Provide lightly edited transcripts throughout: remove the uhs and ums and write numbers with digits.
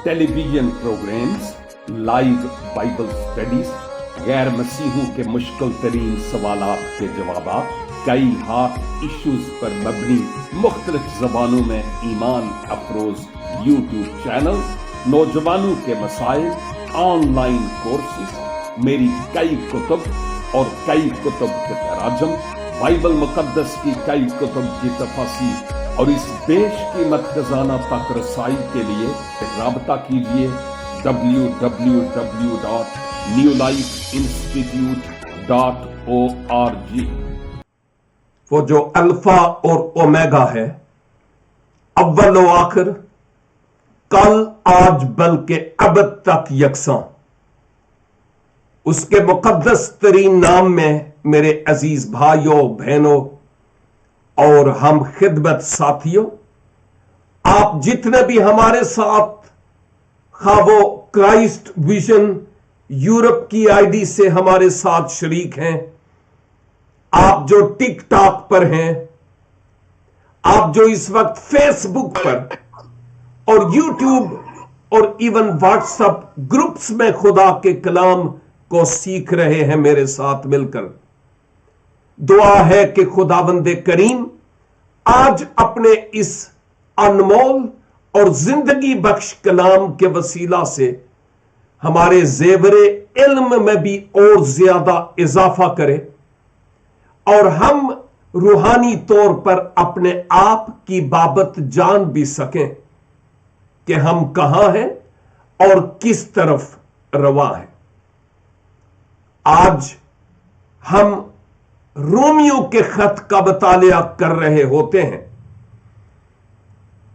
Television programmes, live Bible studies, गैर मसीहों के मुश्किल तरीन सवालात के जवाब, कई हॉट इश्यूज पर मबनी मुख्तलिफ जबानों में ईमान अफरोज यूट्यूब चैनल, नौजवानों के मसाइल, ऑनलाइन कोर्सेज, मेरी कई कुतुब और कई कुतुब के तराजम, बाइबल मुकद्दस की कई कुतुब की तफसीर और इस बेशकीमत खजाना तक रसाई के लिए राबता कीजिए www.newlifeinstitute.org। वो जो अल्फा और ओमेगा है, अव्वल व आखिर, कल आज बल्कि अबद तक यकसां, उसके मुकद्दस तरीन नाम में मेरे अजीज भाइयों बहनों और हम खिदमत साथियों, आप जितने भी हमारे साथ खावो क्राइस्ट विजन यूरोप की आईडी से हमारे साथ शरीक हैं, आप जो टिक टॉक पर हैं, आप जो इस वक्त फेसबुक पर और यूट्यूब और इवन व्हाट्सएप ग्रुप्स में खुदा के कलाम को सीख रहे हैं मेरे साथ मिलकर, दुआ है कि खुदावंदे करीम आज अपने इस अनमोल और जिंदगी बख्श कलाम के वसीला से हमारे जेवरे इल्म में भी और ज्यादा इजाफा करे और हम रूहानी तौर पर अपने आप की बाबत जान भी सकें कि हम कहां हैं और किस तरफ रवा हैं। आज हम रोमियो के खत का मुतालिया कर रहे होते हैं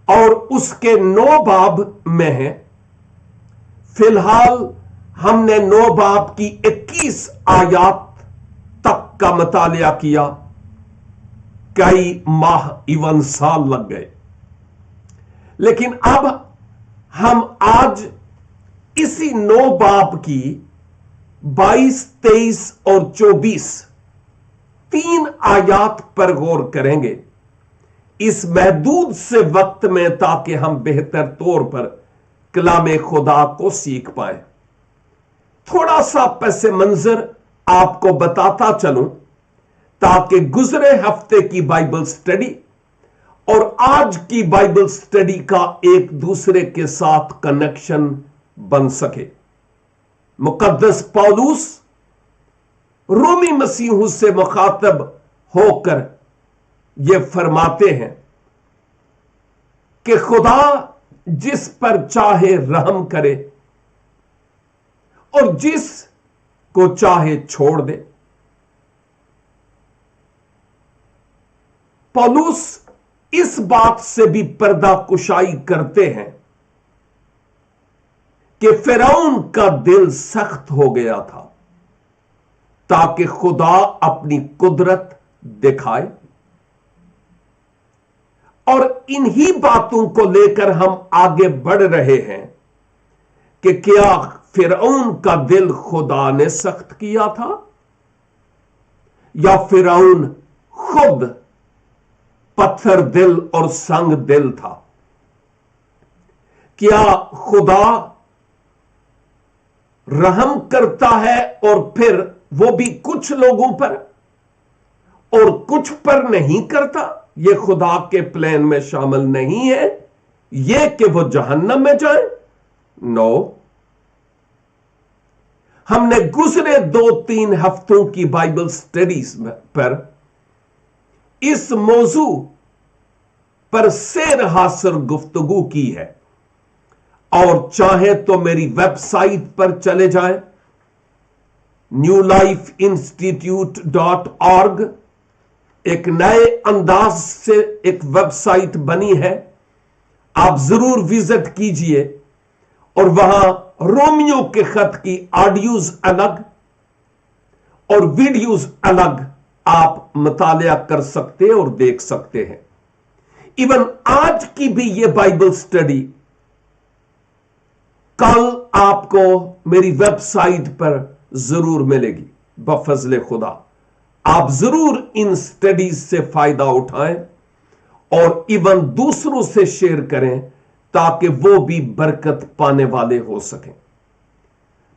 और उसके 9 बाब में है। फिलहाल हमने 9 बाब की 21 आयात तक का मुतालिया किया, कई माह इवन साल लग गए, लेकिन अब हम आज इसी 9 बाब की 22, 23 और 24 3 आयात पर गौर करेंगे इस महदूद से वक्त में, ताकि हम बेहतर तौर पर कलामे खुदा को सीख पाए। थोड़ा सा पस मंजर आपको बताता चलूं ताकि गुजरे हफ्ते की बाइबल स्टडी और आज की बाइबल स्टडी का एक दूसरे के साथ कनेक्शन बन सके। मुकद्दस पौलुस रोमी मसीहों से मुखातब होकर ये फरमाते हैं कि खुदा जिस पर चाहे रहम करे और जिस को चाहे छोड़ दे। पौलुस इस बात से भी पर्दा कुशाई करते हैं कि फिरौन का दिल सख्त हो गया था ताकि खुदा अपनी कुदरत दिखाए, और इन्हीं बातों को लेकर हम आगे बढ़ रहे हैं कि क्या फिरौन का दिल खुदा ने सख्त किया था या फिरौन खुद पत्थर दिल और संग दिल था। क्या खुदा रहम करता है और फिर वो भी कुछ लोगों पर और कुछ पर नहीं करता? ये खुदा के प्लान में शामिल नहीं है ये कि वो जहन्नम में जाए। नो, हमने गुजरे 2-3 हफ्तों की बाइबल स्टडीज पर इस मौजू पर सेर हासिल गुफ्तगू की है, और चाहे तो मेरी वेबसाइट पर चले जाएं, newlifeinstitute.org एक नए अंदाज से एक वेबसाइट बनी है, आप जरूर विजिट कीजिए और वहां रोमियो के खत की ऑडियोज अलग और वीडियोज अलग आप मुतालिया कर सकते और देख सकते हैं। इवन आज की भी ये बाइबल स्टडी कल आपको मेरी वेबसाइट पर जरूर मिलेगी बफजले खुदा। आप जरूर इन स्टडीज से फायदा उठाएं और इवन दूसरों से शेयर करें ताकि वो भी बरकत पाने वाले हो सकें।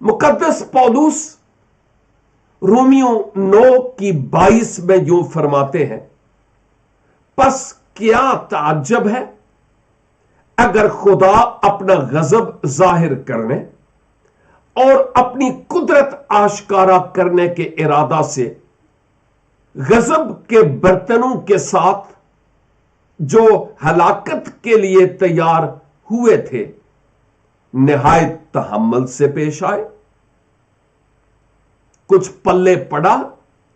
मुकद्दस पौलुस रोमियो 9:22 में यूं फरमाते हैं, बस क्या ताज्जुब है अगर खुदा अपना गजब जाहिर करने और अपनी कुदरत आश्कारा करने के इरादा से गजब के बर्तनों के साथ जो हलाकत के लिए तैयार हुए थे निहायत तहम्मुल से पेश आए। कुछ पल्ले पड़ा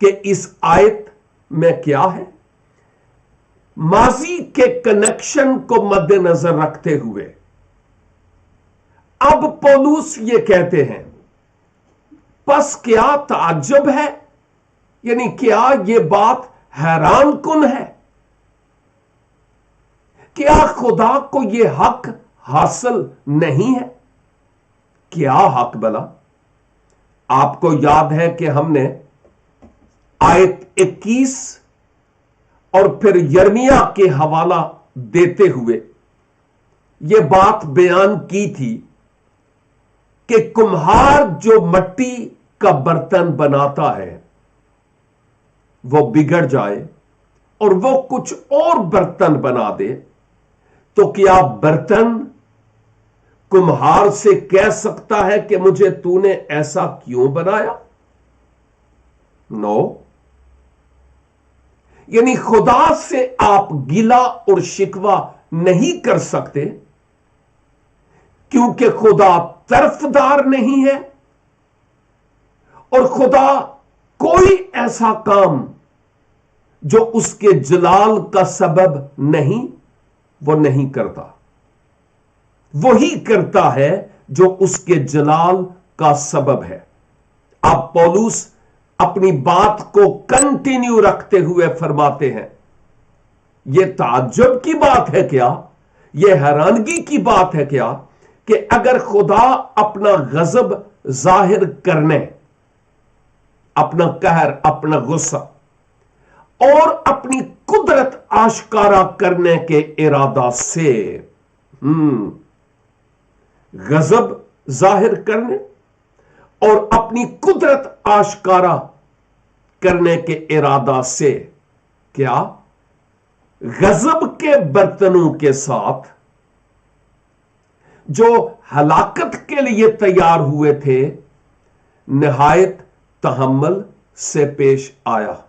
कि इस आयत में क्या है। माजी के कनेक्शन को मद्देनजर रखते हुए अब पौलुस ये कहते हैं, बस क्या ताज्जुब है, यानी क्या यह बात हैरान कुन है, क्या खुदा को यह हक हासिल नहीं है। क्या हक भला? आपको याद है कि हमने आयत 21 और फिर यर्मिया के हवाला देते हुए यह बात बयान की थी कि कुम्हार जो मिट्टी का बर्तन बनाता है वो बिगड़ जाए और वो कुछ और बर्तन बना दे, तो क्या बर्तन कुम्हार से कह सकता है कि मुझे तूने ऐसा क्यों बनाया? नो। यानी खुदा से आप गिला और शिकवा नहीं कर सकते क्योंकि खुदा तरफदार नहीं है और खुदा कोई ऐसा काम जो उसके जलाल का सबब नहीं वो नहीं करता। वही करता है जो उसके जलाल का सबब है। अब पौलुस अपनी बात को कंटिन्यू रखते हुए फरमाते हैं, यह ताज्जुब की बात है क्या, यह हैरानगी की बात है क्या कि अगर खुदा अपना गजब जाहिर करने, अपना कहर, अपना गुस्सा और अपनी कुदरत आश्कारा करने के इरादा से गजब जाहिर करने और अपनी कुदरत आश्कारा करने के इरादा से क्या गजब के बर्तनों के साथ जो हलाकत के लिए तैयार हुए थे निहायत तहम्मुल से पेश आया।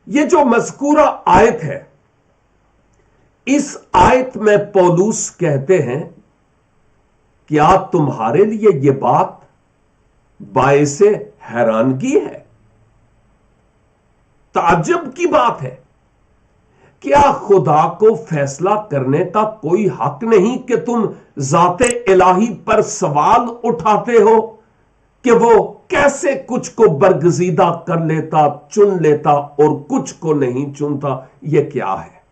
यह जो मज़कूरा आयत है, इस आयत में पौलुस कहते हैं, क्या तुम्हारे लिए यह बात बायसे हैरानगी है, ताज्जुब की बात है? क्या खुदा को फैसला करने का कोई हक नहीं कि तुम जाते इलाही पर सवाल उठाते हो कि वो कैसे कुछ को बरगजीदा कर लेता, चुन लेता और कुछ को नहीं चुनता? यह क्या है?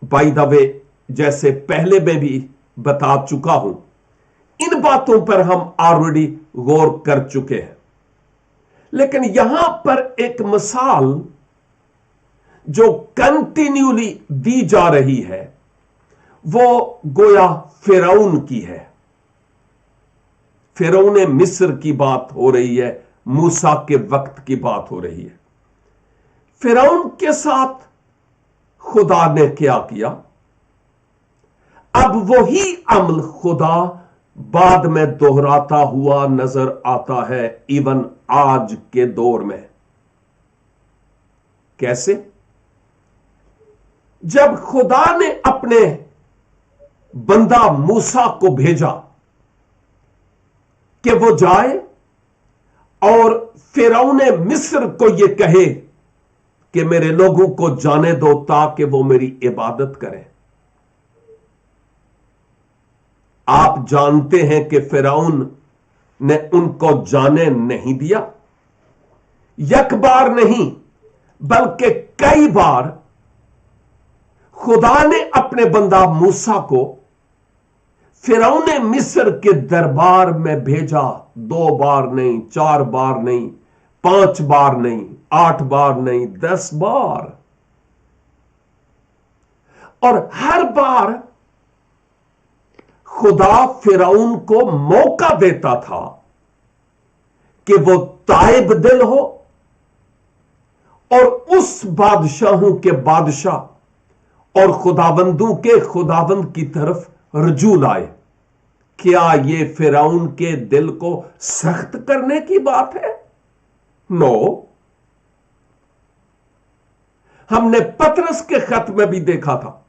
बाय द वे, जैसे पहले मैं भी बता चुका हूं, इन बातों पर हम ऑलरेडी गौर कर चुके हैं, लेकिन यहां पर एक मिसाल जो कंटिन्यूली दी जा रही है वो गोया फिरौन की है। फिरौन मिस्र की बात हो रही है, मूसा के वक्त की बात हो रही है। फिरौन के साथ खुदा ने क्या किया? अब वही अमल खुदा बाद में दोहराता हुआ नजर आता है, इवन आज के दौर में। कैसे? जब खुदा ने अपने बंदा मूसा को भेजा कि वो जाए और फिरौन मिस्र को ये कहे कि मेरे लोगों को जाने दो ताकि वो मेरी इबादत करें। आप जानते हैं कि फिरौन ने उनको जाने नहीं दिया। एक बार नहीं बल्कि कई बार खुदा ने अपने बंदा मूसा को फिरौन मिस्र के दरबार में भेजा। 2 बार नहीं, 4 बार नहीं, 5 बार नहीं, 8 बार नहीं, 10 बार। और हर बार खुदा फिरौन को मौका देता था कि वो ताइब दिल हो और उस बादशाहों के बादशाह और खुदाबंदों के खुदाबंद की तरफ रजू लाए। क्या ये फिरौन के दिल को सख्त करने की बात है? नो। हमने पतरस के खत में भी देखा था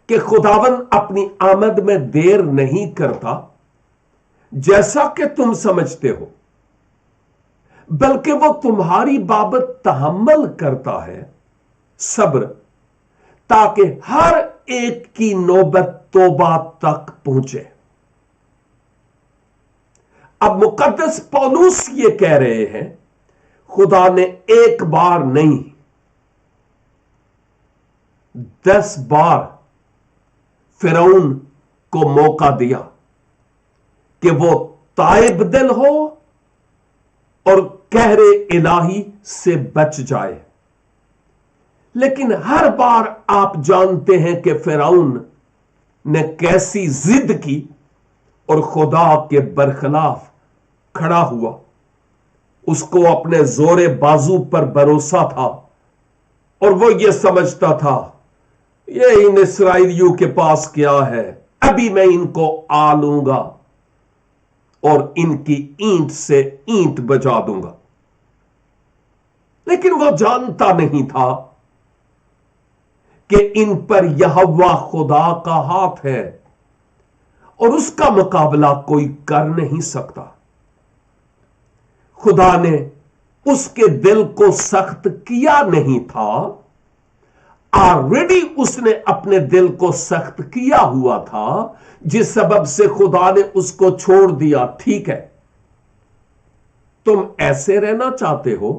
कि खुदावन अपनी आमद में देर नहीं करता जैसा कि तुम समझते हो, बल्कि वो तुम्हारी बाबत तहम्मुल करता है, सब्र, ताकि हर एक की नौबत तौबा तक पहुंचे। अब मुकद्दस पौलुस ये कह रहे हैं, खुदा ने एक बार नहीं 10 बार फिरौन को मौका दिया कि वो ताइब दिल हो और कहरे इलाही से बच जाए। लेकिन हर बार आप जानते हैं कि फिरौन ने कैसी जिद की और खुदा के बरखिलाफ खड़ा हुआ। उसको अपने जोरे बाजू पर भरोसा था और वो ये समझता था, ये इन इस्राएलियों के पास क्या है, अभी मैं इनको आ लूंगा और इनकी ईंट से ईंट बजा दूंगा। लेकिन वो जानता नहीं था कि इन पर यहोवा खुदा का हाथ है और उसका मुकाबला कोई कर नहीं सकता। खुदा ने उसके दिल को सख्त किया नहीं था, ऑलरेडी उसने अपने दिल को सख्त किया हुआ था, जिस सबब से खुदा ने उसको छोड़ दिया। ठीक है, तुम ऐसे रहना चाहते हो,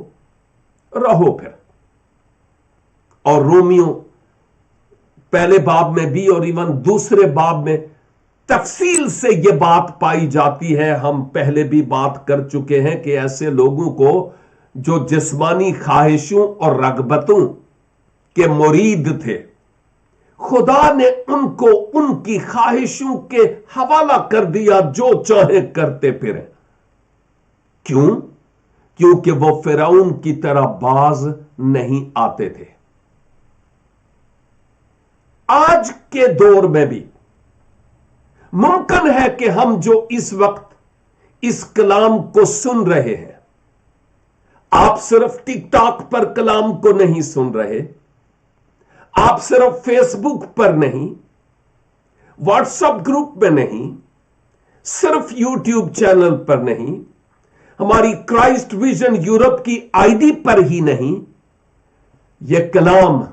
रहो फिर। और रोमियो पहले बाब में भी और इवन दूसरे बाब में तफसील से यह बात पाई जाती है। हम पहले भी बात कर चुके हैं कि ऐसे लोगों को जो जिस्मानी ख्वाहिशों और रगबतों के मुरीद थे, खुदा ने उनको उनकी ख्वाहिशों के हवाला कर दिया, जो चाहे करते फिरे। क्यों? क्योंकि वो फिरौन की तरह बाज नहीं आते थे। आज के दौर में भी मुमकिन है कि हम जो इस वक्त इस कलाम को सुन रहे हैं, आप सिर्फ टिकटॉक पर कलाम को नहीं सुन रहे, आप सिर्फ फेसबुक पर नहीं, व्हाट्सएप ग्रुप में नहीं, सिर्फ यूट्यूब चैनल पर नहीं, हमारी क्राइस्ट विजन यूरोप की आईडी पर ही नहीं, यह कलाम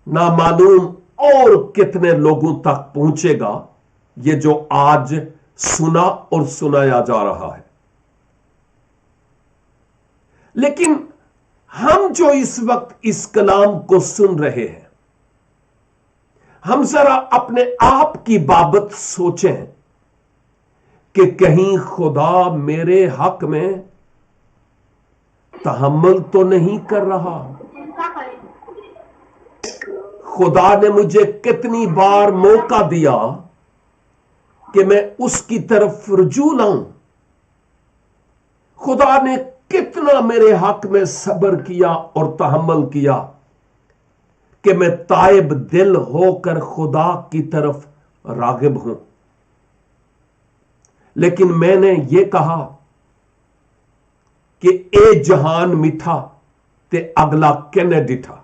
ना मालूम और कितने लोगों तक पहुंचेगा, ये जो आज सुना और सुनाया जा रहा है। लेकिन हम जो इस वक्त इस कलाम को सुन रहे हैं, हम जरा अपने आप की बाबत सोचें कि कहीं खुदा मेरे हक में तहम्मुल तो नहीं कर रहा। खुदा ने मुझे कितनी बार मौका दिया कि मैं उसकी तरफ रुजू लाऊं। खुदा ने कितना मेरे हक में सब्र किया और तहम्मुल किया कि मैं ताइब दिल होकर खुदा की तरफ रागिब हूं। लेकिन मैंने ये कहा कि ए जहान मिठा ते अगला कहने डिठा।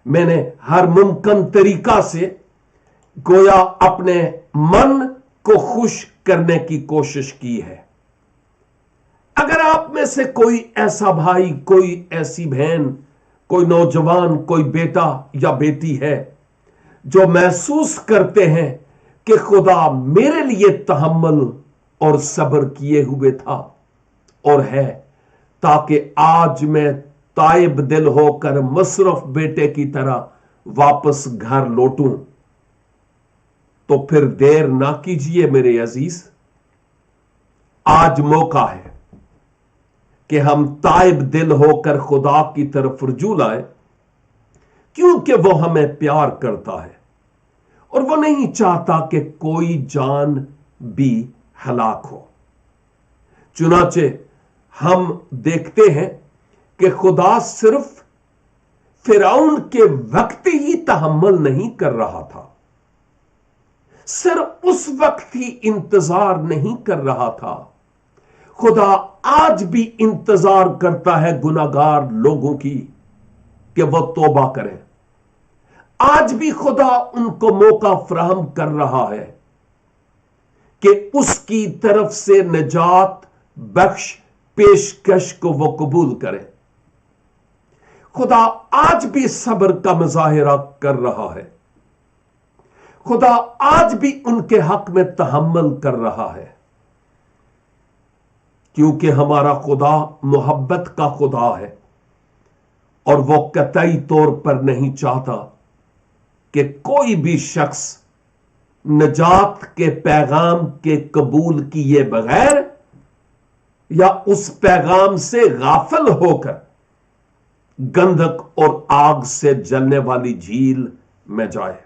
मैंने हर मुमकिन तरीका से गोया अपने मन को खुश करने की कोशिश की है। अगर आप में से कोई ऐसा भाई, कोई ऐसी बहन, कोई नौजवान, कोई बेटा या बेटी है जो महसूस करते हैं कि खुदा मेरे लिए तहम्मुल और सब्र किए हुए था और है, ताकि आज मैं ताइब दिल होकर मसरफ बेटे की तरह वापस घर लौटूं, तो फिर देर ना कीजिए मेरे अजीज। आज मौका है कि हम ताइब दिल होकर खुदा की तरफ रुजू लाएं, क्योंकि वो हमें प्यार करता है और वो नहीं चाहता कि कोई जान भी हलाक हो। चुनाचे हम देखते हैं कि खुदा सिर्फ फिरौन के वक्त ही तहम्मुल नहीं कर रहा था, सिर्फ उस वक्त ही इंतजार नहीं कर रहा था, खुदा आज भी इंतजार करता है गुनाहगार लोगों की कि वो तौबा करें। आज भी खुदा उनको मौका फराहम कर रहा है कि उसकी तरफ से निजात बख्श पेशकश को वो कबूल करें। खुदा आज भी सब्र का मुजाहिरा कर रहा है, खुदा आज भी उनके हक में तहम्मुल कर रहा है, क्योंकि हमारा खुदा मोहब्बत का खुदा है और वो कतई तौर पर नहीं चाहता कि कोई भी शख्स नजात के पैगाम के कबूल किए बगैर या उस पैगाम से गाफिल होकर गंधक और आग से जलने वाली झील में जाए।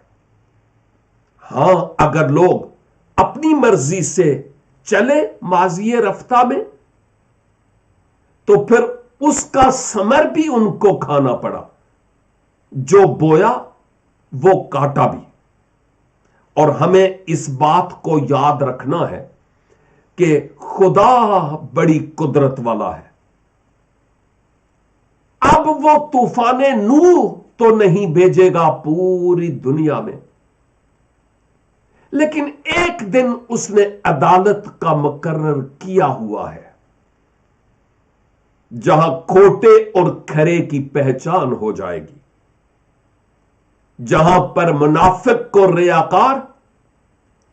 हां, अगर लोग अपनी मर्जी से चले माजिए रफ्ता में, तो फिर उसका समर भी उनको खाना पड़ा। जो बोया वो काटा भी। और हमें इस बात को याद रखना है कि खुदा बड़ी कुदरत वाला है। अब वो तूफाने नूह तो नहीं भेजेगा पूरी दुनिया में, लेकिन एक दिन उसने अदालत का मुकर्रर किया हुआ है, जहां खोटे और खरे की पहचान हो जाएगी, जहां पर मुनाफिक को रियाकार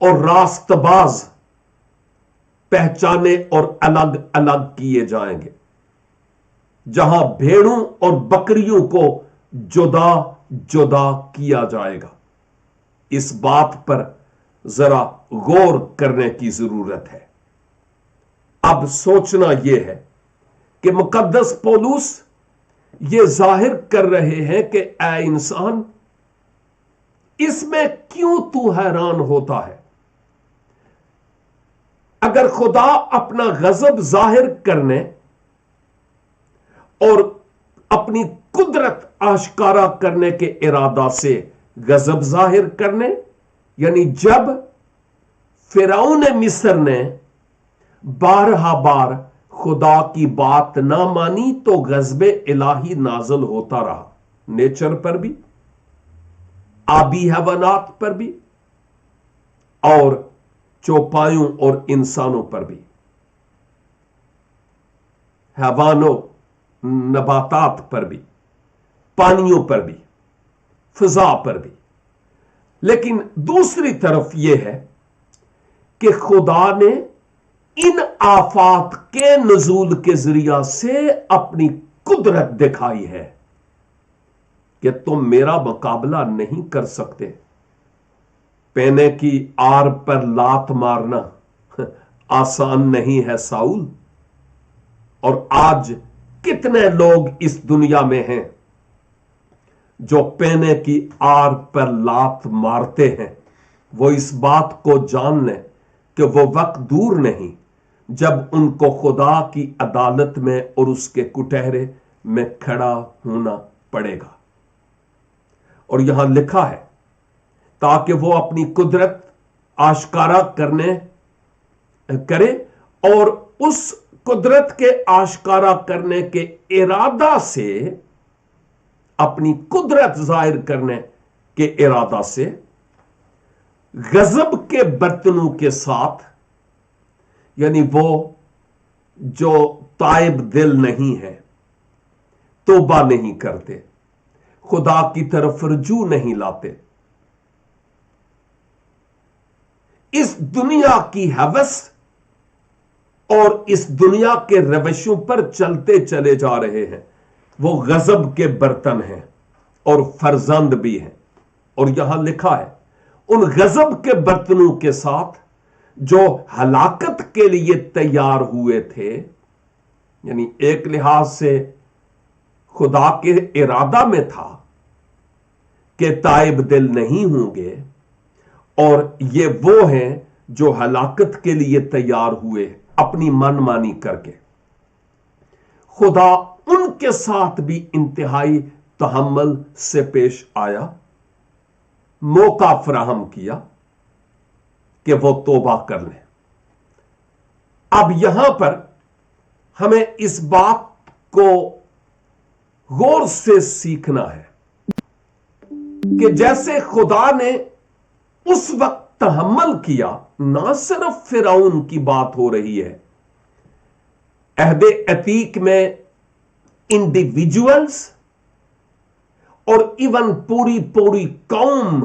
और रास्तबाज पहचाने और अलग अलग किए जाएंगे, जहां भेड़ों और बकरियों को जुदा जुदा किया जाएगा। इस बात पर जरा गौर करने की जरूरत है। अब सोचना यह है कि मुकद्दस पौलुस ये जाहिर कर रहे हैं कि ऐ इंसान, इसमें क्यों तू हैरान होता है? अगर खुदा अपना गजब जाहिर करने और अपनी कुदरत आश्कारा करने के इरादा से गजब जाहिर करने, यानी जब फिरौन मिस्र ने बारहा बार खुदा की बात ना मानी तो गजबे इलाही नाजल होता रहा, नेचर पर भी, आबी हैवानात पर भी और चौपायों और इंसानों पर भी, हैवानों नबातात पर भी, पानियों पर भी, फिजा पर भी। लेकिन दूसरी तरफ यह है कि खुदा ने इन आफात के नजूल के जरिया से अपनी कुदरत दिखाई है कि तुम मेरा मुकाबला नहीं कर सकते। पेने की आर पर लात मारना आसान नहीं है साउल। और आज कितने लोग इस दुनिया में हैं जो पेने की आर पर लात मारते हैं। वो इस बात को जान लें कि वो वक्त दूर नहीं जब उनको खुदा की अदालत में और उसके कुटहरे में खड़ा होना पड़ेगा। और यहां लिखा है ताकि वो अपनी कुदरत आश्कारा करे और उस कुदरत के आश्कारा करने के इरादा से, अपनी कुदरत जाहिर करने के इरादा से गजब के बर्तनों के साथ, यानी वो जो ताइब दिल नहीं है, तौबा नहीं करते, खुदा की तरफ रजू नहीं लाते, इस दुनिया की हवस और इस दुनिया के रवैयों पर चलते चले जा रहे हैं, वो गजब के बर्तन हैं और फर्जंद भी हैं। और यहां लिखा है उन गजब के बर्तनों के साथ जो हलाकत के लिए तैयार हुए थे, यानी एक लिहाज से खुदा के इरादा में था کہ تائب دل نہیں ہوں گے، اور یہ وہ ہیں جو ہلاکت کے لیے تیار ہوئے اپنی من مانی کر کے۔ خدا ان کے ساتھ بھی انتہائی تحمل سے پیش آیا، موقع فراہم کیا کہ وہ توبہ کر لیں۔ اب یہاں پر ہمیں اس بات کو غور سے سیکھنا ہے کہ جیسے خدا نے اس وقت تحمل کیا، نہ صرف فرعون کی بات ہو رہی ہے، عہد عتیق میں انڈیویجولز اور ایون پوری قوم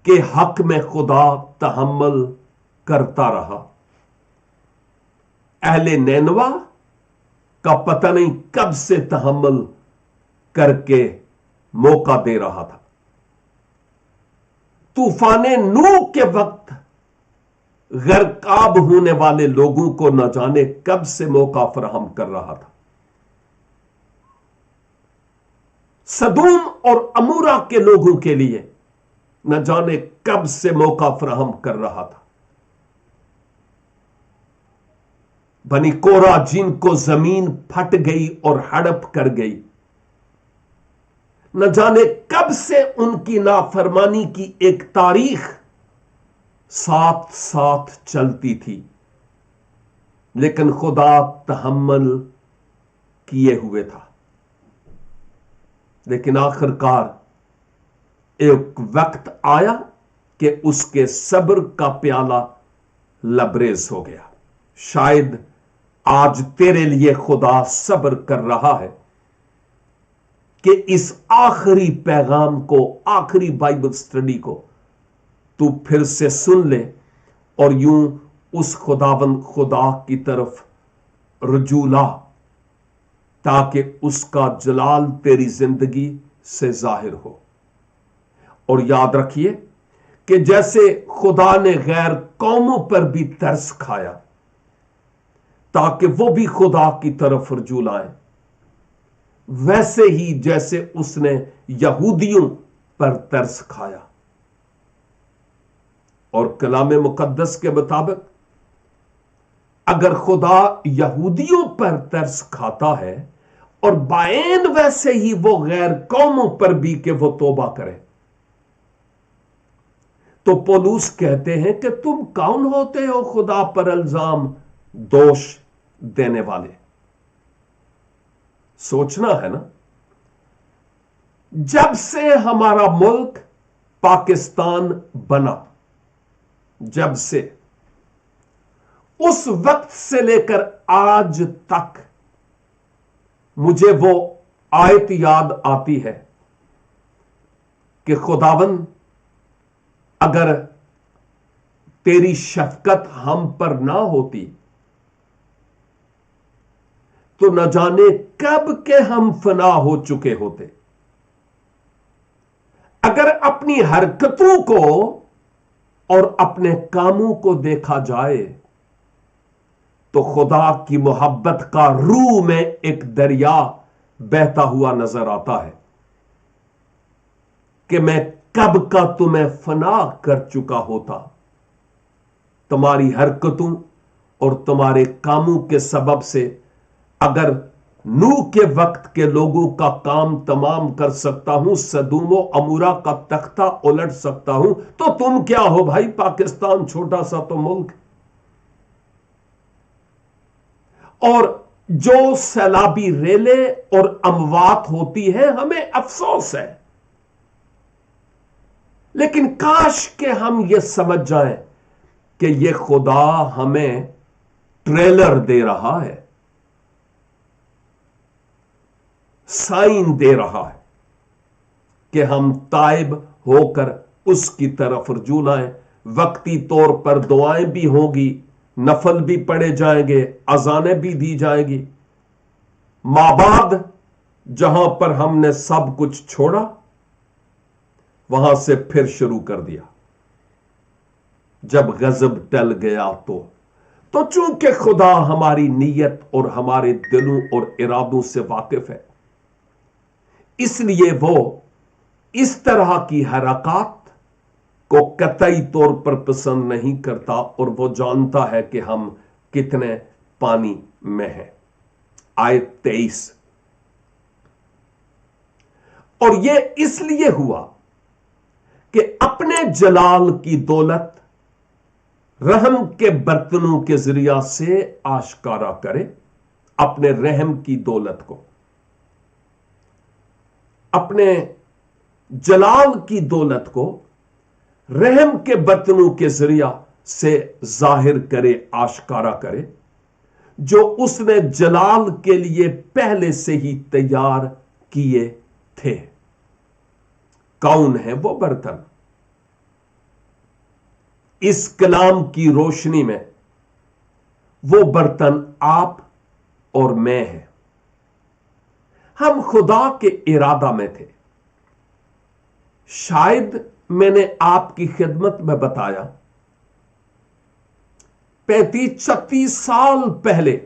کے حق میں خدا تحمل کرتا رہا۔ اہل نینوا کا پتہ نہیں کب سے تحمل کر کے موقع دے رہا تھا۔ طوفان نوح کے وقت غرقاب ہونے والے لوگوں کو نہ جانے کب سے موقع فراہم کر رہا تھا۔ سدوم اور امورا کے لوگوں کے لیے نہ جانے کب سے موقع فراہم کر رہا تھا۔ بنی کورا جن کو زمین پھٹ گئی اور ہڑپ کر گئی، نہ جانے کب سے ان کی نافرمانی کی ایک تاریخ ساتھ ساتھ چلتی تھی، لیکن خدا تحمل کیے ہوئے تھا۔ لیکن آخرکار ایک وقت آیا کہ اس کے صبر کا پیالہ لبریز ہو گیا۔ شاید آج تیرے لیے خدا صبر کر رہا ہے کہ اس آخری پیغام کو، آخری بائبل سٹڈی کو تو پھر سے سن لے اور یوں اس خداوند خدا کی طرف رجوع لا، تاکہ اس کا جلال تیری زندگی سے ظاہر ہو۔ اور یاد رکھیے کہ جیسے خدا نے غیر قوموں پر بھی ترس کھایا تاکہ وہ بھی خدا کی طرف رجوع لائیں، ویسے ہی جیسے اس نے یہودیوں پر ترس کھایا۔ اور کلام مقدس کے مطابق اگر خدا یہودیوں پر ترس کھاتا ہے اور بعین ویسے ہی وہ غیر قوموں پر بھی کہ وہ توبہ کرے، تو پولس کہتے ہیں کہ تم کون ہوتے ہو خدا پر الزام دوش دینے والے؟ سوچنا ہے نا، جب سے ہمارا ملک پاکستان بنا، جب سے اس وقت سے لے کر آج تک مجھے وہ آیت یاد آتی ہے کہ خداوند اگر تیری شفقت ہم پر نہ ہوتی تو نہ جانے کب کے ہم فنا ہو چکے ہوتے۔ اگر اپنی حرکتوں کو اور اپنے کاموں کو دیکھا جائے تو خدا کی محبت کا روح میں ایک دریا بہتا ہوا نظر آتا ہے کہ میں کب کا تمہیں فنا کر چکا ہوتا۔ تمہاری حرکتوں اور تمہارے کاموں کے سبب سے اگر نوح کے وقت کے لوگوں کا کام تمام کر سکتا ہوں، سدوم و عمورہ کا تختہ الٹ سکتا ہوں، تو تم کیا ہو بھائی؟ پاکستان چھوٹا سا تو ملک، اور جو سیلابی ریلیں اور اموات ہوتی ہیں ہمیں افسوس ہے، لیکن کاش کہ ہم یہ سمجھ جائیں کہ یہ خدا ہمیں ٹریلر دے رہا ہے، سائن دے رہا ہے کہ ہم تائب ہو کر اس کی طرف رجوع لائیں۔ وقتی طور پر دعائیں بھی ہوں گی، نفل بھی پڑھے جائیں گے، اذانیں بھی دی جائیں گی۔ مابعد جہاں پر ہم نے سب کچھ چھوڑا وہاں سے پھر شروع کر دیا۔ جب غضب ٹل گیا تو چونکہ خدا ہماری نیت اور ہمارے دلوں اور ارادوں سے واقف ہے، اس لیے وہ इस तरह की हरकत को कतई तौर पर पसंद नहीं करता और वो जानता है कि हम कितने पानी में हैं। आयत 23। और ये इसलिए हुआ कि अपने जलाल की दौलत रहम के बर्तनों के जरिया से आश्कारा करे। अपने रहम की दौलत को, अपने जलाल की दौलत को रहम के बर्तनों के जरिया से जाहिर करे, आश्कारा करे, जो उसने जलाल के लिए पहले से ही तैयार किए थे। कौन है वो बर्तन? इस कलाम की रोशनी में वो बर्तन आप और मैं हैं। हम खुदा के इरादा में थे। शायद मैंने आपकी खिदमत में बताया 35-36 साल पहले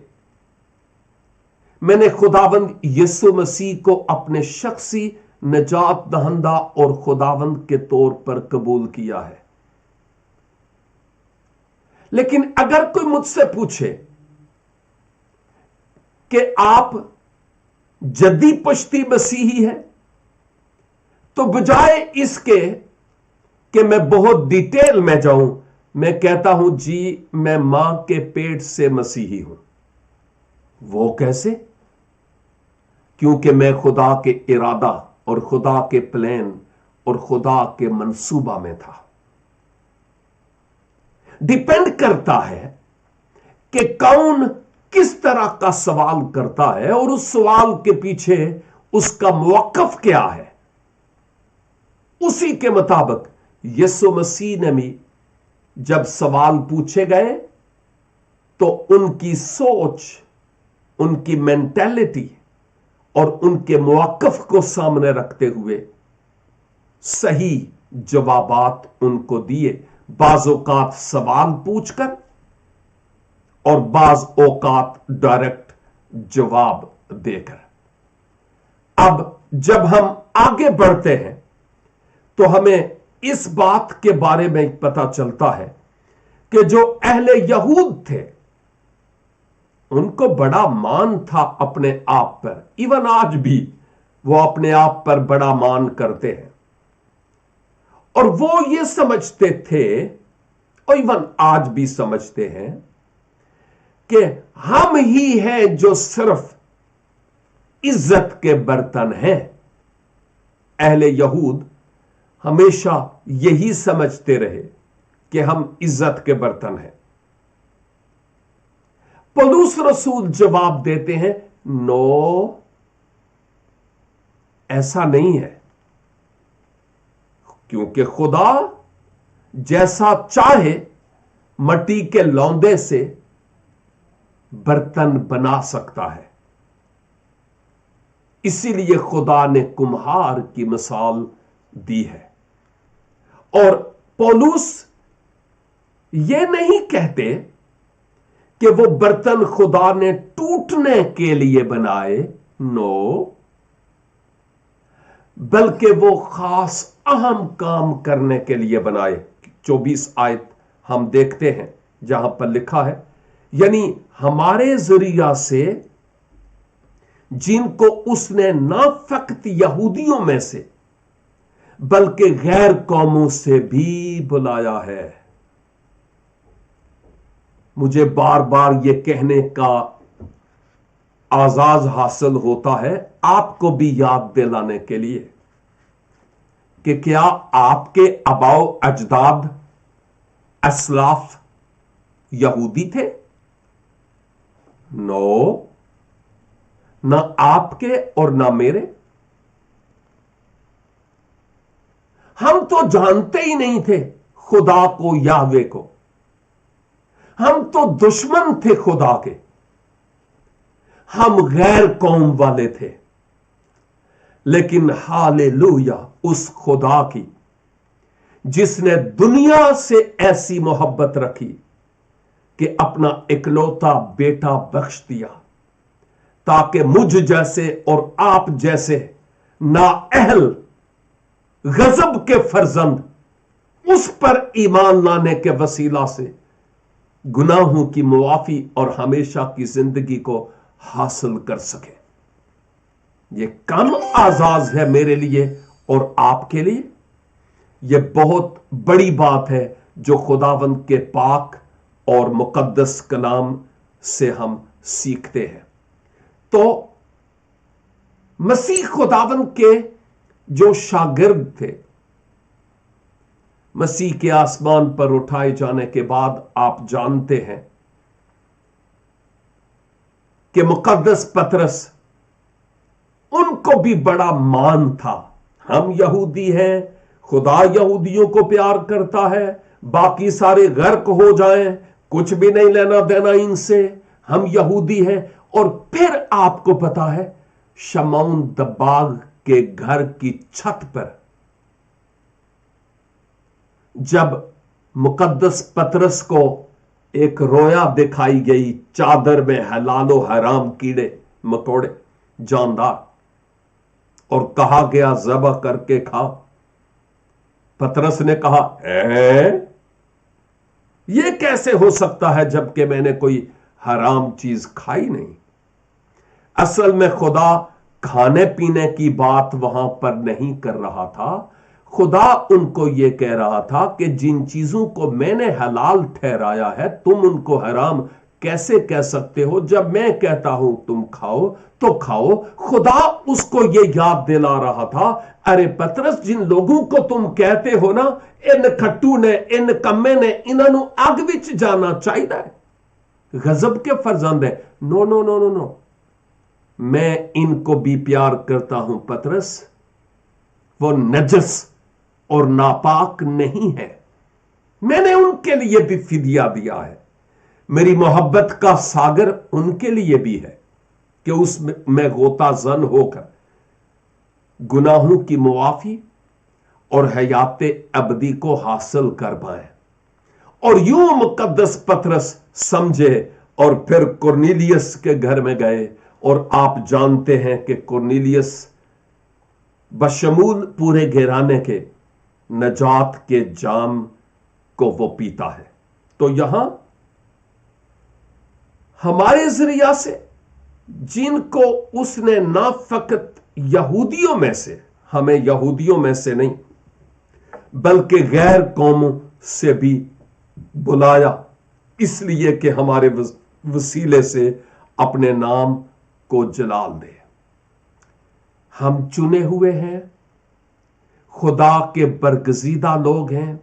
मैंने खुदावंद यीशु मसीह को अपने शख्सी नजात दहंदा और खुदावंद के तौर पर कबूल किया है। लेकिन अगर कोई मुझसे पूछे कि आप जद्दी पश्ती मसीही है, तो बजाय इसके कि मैं बहुत डिटेल में जाऊं, मैं कहता हूं जी मैं मां के पेट से मसीही हूं। वो कैसे? क्योंकि मैं खुदा के इरादा और खुदा के प्लान और खुदा के मंसूबा में था। डिपेंड करता है कि कौन किस तरह का सवाल करता है और उस सवाल के पीछे उसका मौक़िफ़ क्या है। उसी के मुताबिक यीशु मसीह ने भी जब सवाल पूछे गए तो उनकी सोच, उनकी मेंटालिटी और उनके मौक़िफ़ को सामने रखते हुए सही जवाबात उनको दिए। बाज़ औक़ात सवाल पूछकर और बाज़ औक़ात डायरेक्ट जवाब देकर। अब जब हम आगे बढ़ते हैं तो हमें इस बात के बारे में पता चलता है कि जो अहले यहूद थे उनको बड़ा मान था अपने आप पर। इवन आज भी वो अपने आप पर बड़ा मान करते हैं और वो ये समझते थे और इवन आज भी समझते हैं कि हम ही हैं जो सिर्फ इज्जत के बर्तन हैं। अहले यहूद हमेशा यही समझते रहे कि हम इज्जत के बर्तन हैं। पौलुस रसूल जवाब देते हैं, नो, ऐसा नहीं है, क्योंकि खुदा जैसा चाहे मट्टी के लौंदे से बर्तन बना सकता है। इसीलिए खुदा ने कुम्हार की मिसाल दी है। और पौलुस ये नहीं कहते कि वो बर्तन खुदा ने टूटने के लिए बनाए, नो, बल्कि वो खास अहम काम करने के लिए बनाए। 24 आयत हम देखते हैं जहां पर लिखा है, यानी हमारे जरिया से जिनको उसने ना फकत यहूदियों में से बल्कि गैर कौमों से भी बुलाया है। मुझे बार बार यह कहने का आजाज हासिल होता है आपको भी याद दिलाने के लिए कि क्या आपके आबाओ अजदाद असलाफ यहूदी थे? नो, ना आपके और ना मेरे। हम तो जानते ही नहीं थे खुदा को, याहवे को। हम तो दुश्मन थे खुदा के। हम गैर कौम वाले थे। लेकिन हालेलुया उस खुदा की जिसने दुनिया से ऐसी मोहब्बत रखी कि अपना इकलौता बेटा बख्श दिया, ताकि मुझ जैसे और आप जैसे नाअहल गजब के फर्जंद उस पर ईमान लाने के वसीला से गुनाहों की मुआफी और हमेशा की जिंदगी को हासिल कर सके। यह कम आजाज है मेरे लिए और आपके लिए। यह बहुत बड़ी बात है जो खुदावंद के पाक और मुकद्दस कलाम से हम सीखते हैं। तो मसीह खुदावंद के जो शागिर्द थे, मसीह के आसमान पर उठाए जाने के बाद आप जानते हैं कि मुकद्दस पतरस, उनको भी बड़ा मान था। हम यहूदी हैं, खुदा यहूदियों को प्यार करता है, बाकी सारे गर्क हो जाएं, कुछ भी नहीं लेना देना इनसे, हम यहूदी हैं। और फिर आपको पता है, शमौन दबाग के घर की छत पर जब मुकद्दस पतरस को एक रोया दिखाई गई, चादर में हलालो हराम कीड़े मकोड़े जानदार, और कहा गया ज़बह करके खा। पतरस ने कहा, यह कैसे हो सकता है जबकि मैंने कोई हराम चीज खाई नहीं। असल में खुदा खाने पीने की बात वहां पर नहीं कर रहा था। खुदा उनको यह कह रहा था कि जिन चीजों को मैंने हलाल ठहराया है, तुम उनको हराम कैसे कह सकते हो। जब मैं कहता हूं तुम खाओ तो खाओ। खुदा उसको यह याद दिला रहा था, अरे पतरस, जिन लोगों को तुम कहते हो ना, इन खट्टू ने, इन कम्मे ने, इन्हों अग विच जाना चाहिए, गजब के फर्जंद है। No no no no no, मैं इनको भी प्यार करता हूं पतरस, वो नजस और नापाक नहीं है। मैंने उनके लिए भी फिदिया दिया है। मेरी मोहब्बत का सागर उनके लिए भी है कि उसमें गोता जन होकर गुनाहों की मुआफी और हयाते अबदी को हासिल कर पाए। और यूं मुकद्दस पतरस समझे और फिर कुरनेलियस के घर में गए। और आप जानते हैं कि कुरनेलियस बशमूल पूरे घराने के नजात के जाम को वो पीता है। तो यहां हमारे जरिया से जिनको उसने ना फकत यहूदियों में से, हमें यहूदियों में से नहीं बल्कि गैर कौमों से भी बुलाया, इसलिए कि हमारे वसीले से अपने नाम को जलाल दे। हम चुने हुए हैं, खुदा के बरगजीदा लोग हैं,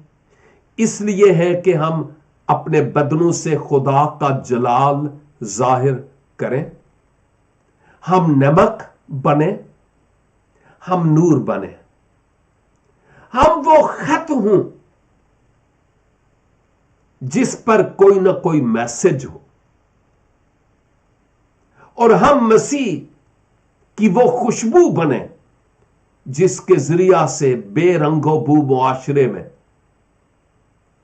इसलिए है कि हम अपने बदनों से खुदा का जलाल जाहिर करें। हम नमक बने, हम नूर बने, हम वो खत हूं जिस पर कोई ना कोई मैसेज हो, और हम मसीह की वो खुशबू बने जिसके जरिया से बेरंगो बू मुआशरे में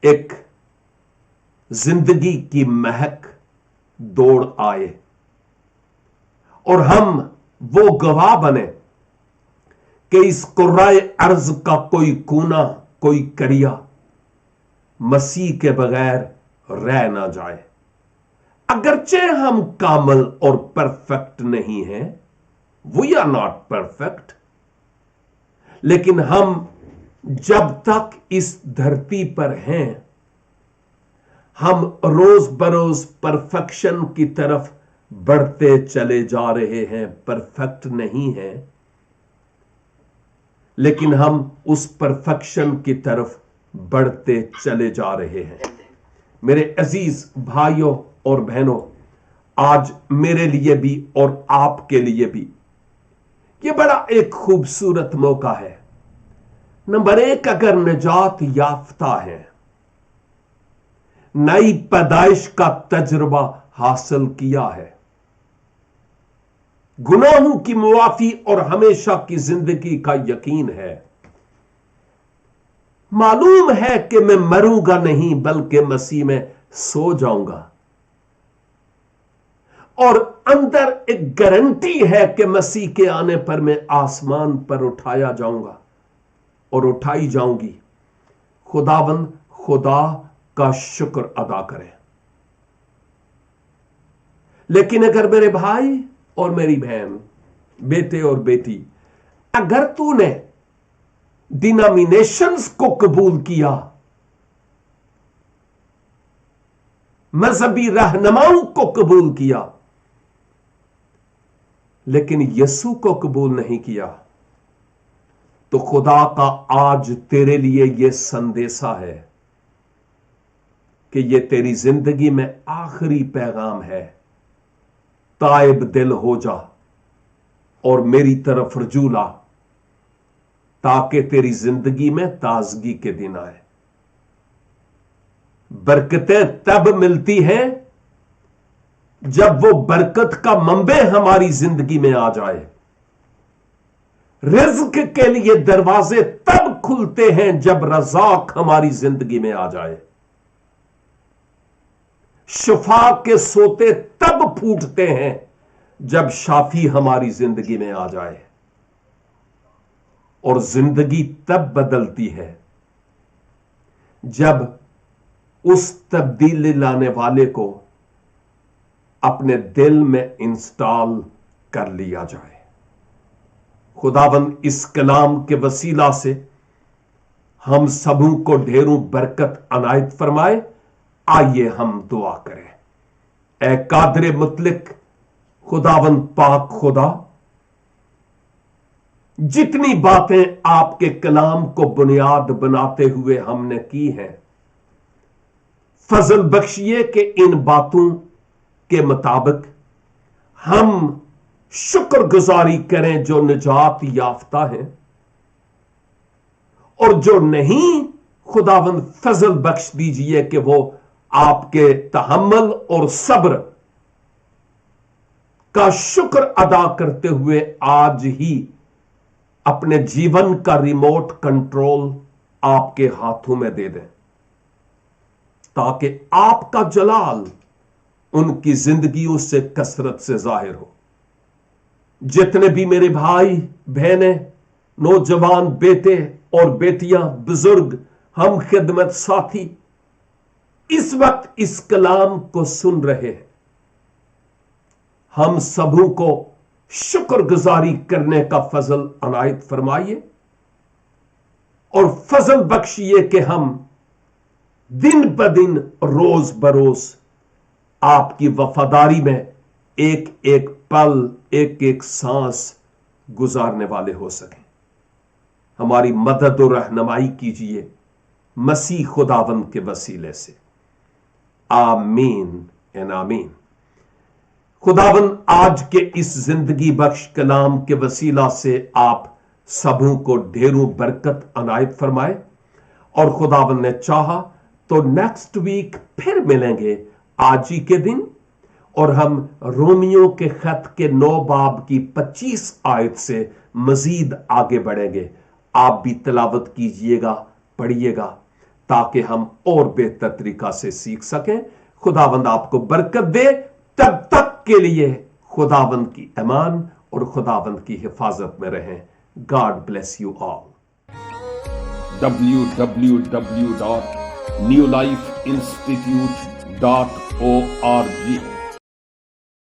एक जिंदगी की महक दौड़ आए। और हम वो गवाह बने कि इस कुर्राए अर्ज का कोई कूना, कोई करिया मसीह के बगैर रह ना जाए। अगरचे हम कामल और परफेक्ट नहीं हैं, वी आर नॉट परफेक्ट, लेकिन हम जब तक इस धरती पर हैं, हम रोज बरोज परफेक्शन की तरफ बढ़ते चले जा रहे हैं। परफेक्ट नहीं है, लेकिन हम उस परफेक्शन की तरफ बढ़ते चले जा रहे हैं। मेरे अजीज भाइयों और बहनों, आज मेरे लिए भी और आपके लिए भी यह बड़ा एक खूबसूरत मौका है। नंबर एक, अगर निजात याफ्ता है, नई पैदाइश का तजुर्बा हासिल किया है, गुनाहों की मुआफी और हमेशा की जिंदगी का यकीन है, मालूम है कि मैं मरूंगा नहीं बल्कि मसीह में सो जाऊंगा, और अंदर एक गारंटी है कि मसीह के आने पर मैं आसमान पर उठाया जाऊंगा और उठाई जाऊंगी। खुदावंद खुदा का शुक्र अदा करें। लेकिन अगर मेरे भाई और मेरी बहन, बेटे और बेटी, अगर तूने डिनोमिनेशंस को कबूल किया, मजहबी रहनुमाओं को कबूल किया, लेकिन यीशु को कबूल नहीं किया, तो खुदा का आज तेरे लिए यह संदेशा है कि यह तेरी जिंदगी में आखिरी पैगाम है। ताइब दिल हो जा और मेरी तरफ रजू ला, ताकि तेरी जिंदगी में ताजगी के दिन आए। बरकतें तब मिलती हैं जब वो बरकत का मंबे हमारी जिंदगी में आ जाए। रिज़्क के लिए दरवाजे तब खुलते हैं जब रज़ाक हमारी जिंदगी में आ जाए। शिफा के सोते तब फूटते हैं जब शाफी हमारी जिंदगी में आ जाए। और जिंदगी तब बदलती है जब उस तब्दीली लाने वाले को अपने दिल में इंस्टॉल कर लिया जाए। खुदावंद इस कलाम के वसीला से हम सबों को ढेरों बरकत अनायत फरमाए। आइए हम दुआ करें। ए कादर मुतलिक खुदावंद पाक खुदा, जितनी बातें आपके कलाम को बुनियाद बनाते हुए हमने की हैं, फजल बख्शिए कि इन बातों के मुताबिक हम शुक्रगुजारी करें जो निजात याफ्ता हैं, और जो नहीं, खुदावंद फजल बख्श दीजिए कि वो आपके तहम्मुल और सब्र का शुक्र अदा करते हुए आज ही अपने जीवन का रिमोट कंट्रोल आपके हाथों में दे दें, ताकि आपका जलाल उनकी जिंदगियों से कसरत से जाहिर हो। जितने भी मेरे भाई बहनें, नौजवान बेटे और बेटियां, बुजुर्ग, हम खिदमत साथी इस वक्त इस कलाम को सुन रहे हैं, हम सबों को शुक्रगुजारी करने का फजल अनायत फरमाइए और फजल बख्शिए कि हम दिन ब दिन, रोज बरोज आपकी वफादारी में एक एक पल, एक एक सांस गुजारने वाले हो सकें। हमारी मदद और रहनुमाई कीजिए मसीह खुदावंद के वसीले से। आमीन एन आमीन। खुदावंद आज के इस जिंदगी बख्श कलाम के वसीला से आप सबों को ढेरों बरकत अनायत फरमाए। और खुदावंद ने चाहा तो नेक्स्ट वीक फिर मिलेंगे आज ही के दिन, और हम रोमियो के खत के 9 बाब की 25 आयत से मजीद आगे बढ़ेंगे। आप भी तिलावत कीजिएगा, पढ़िएगा, ताकि हम और बेहतर तरीका से सीख सकें। खुदावंद आपको बरकत दे। तब तक के लिए खुदावंद की अमान और खुदावंद की हिफाजत में रहें। God bless you all. www.newlifeinstitute.org